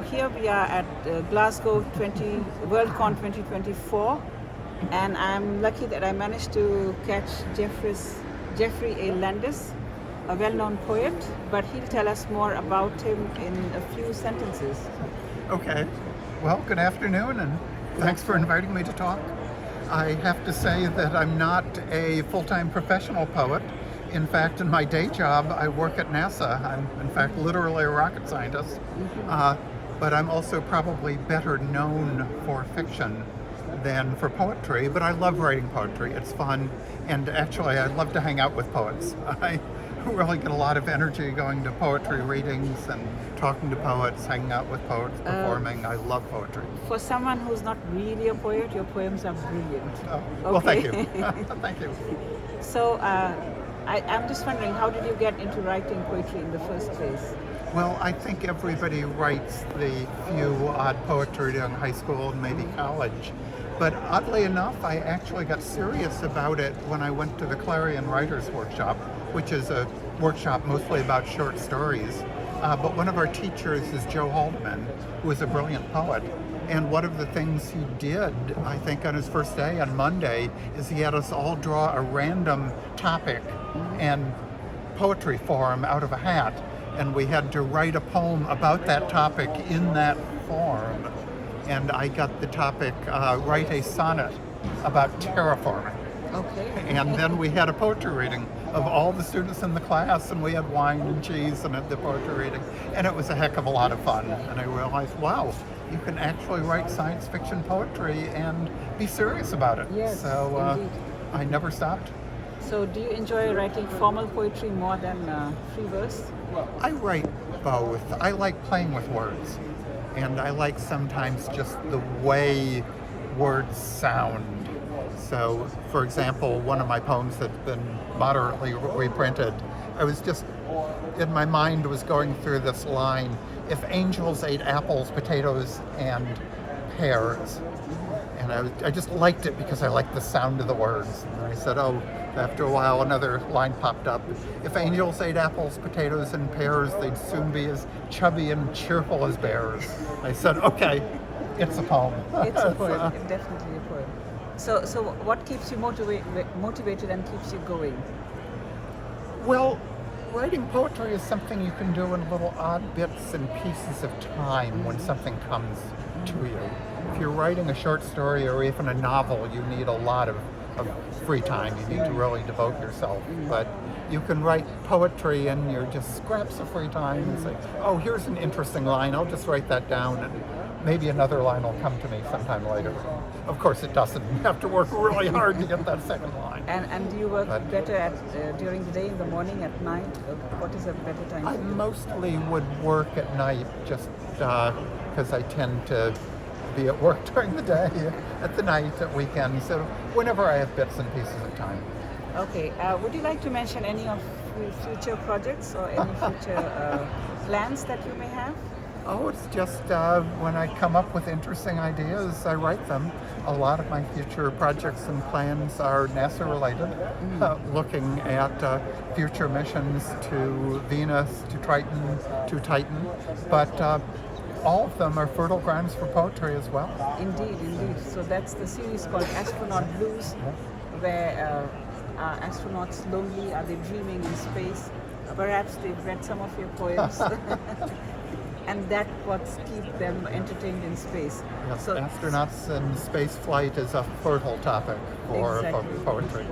Here we are at Glasgow Worldcon 2024, and I'm lucky that I managed to catch Geoffrey A. Landis, a well-known poet, but he'll tell us more about him in a few sentences. Okay. Well, good afternoon, and thanks for inviting me to talk. I have to say that I'm not a full-time professional poet. In fact, in my day job, I work at NASA. I'm, in fact, literally a rocket scientist. But I'm also probably better known for fiction than for poetry. But I love writing poetry. It's fun. And actually, I love to hang out with poets. I really get a lot of energy going to poetry readings and talking to poets, hanging out with poets, performing. I love poetry. For someone who's not really a poet, your poems are brilliant. Oh, well, thank you. Thank you. So I'm just wondering, how did you get into writing poetry in the first place? Well, I think everybody writes the few odd poetry during high school and maybe college. But oddly enough, I actually got serious about it when I went to the Clarion Writers Workshop, which is a workshop mostly about short stories. But one of our teachers is Joe Haldeman, who is a brilliant poet. And one of the things he did, I think on his first day, on Monday, is he had us all draw a random topic and poetry form out of a hat. And we had to write a poem about that topic in that form. And I got the topic, write a sonnet about terraforming. Okay. And then we had a poetry reading of all the students in the class, and we had wine and cheese and had the poetry reading. And it was a heck of a lot of fun. And I realized, wow, you can actually write science fiction poetry and be serious about it. Yes, so I never stopped. So do you enjoy writing formal poetry more than free verse? I write both. I like playing with words, and I like sometimes just the way words sound. So, for example, one of my poems that's been moderately reprinted, I was just, in my mind, was going through this line, if angels ate apples, potatoes, and pears. And I just liked it because I liked the sound of the words. And I said, after a while, another line popped up. If angels ate apples, potatoes, and pears, they'd soon be as chubby and cheerful as bears. I said, okay, it's a poem. It's a poem, definitely a poem. So what keeps you motivated and keeps you going? Well, writing poetry is something you can do in little odd bits and pieces of time when something comes to you. If you're writing a short story or even a novel, you need a lot of free time. You need to really devote yourself. But you can write poetry in your just scraps of free time and say, oh, here's an interesting line. I'll just write that down, and maybe another line will come to me sometime later. Of course it doesn't. You have to work really hard to get that second line. And do you work better during the day, in the morning, at night? What is a better time? I mostly would work at night just because I tend to be at work during the day, at the night, at weekends, so whenever I have bits and pieces of time. Okay. Would you like to mention any of your future projects or any future plans that you may have? Oh, it's just when I come up with interesting ideas, I write them. A lot of my future projects and plans are NASA related, looking at future missions to Venus, to Titan, but all of them are fertile grounds for poetry as well. Indeed. So that's the series called Astronaut Blues, where are astronauts lonely? Are they dreaming in space? Perhaps they've read some of your poems. And that's what keeps them entertained in space. Yes, so, astronauts and space flight is a fertile topic for poetry.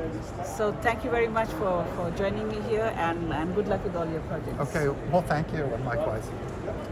So thank you very much for joining me here, and good luck with all your projects. Okay, well, thank you, and likewise.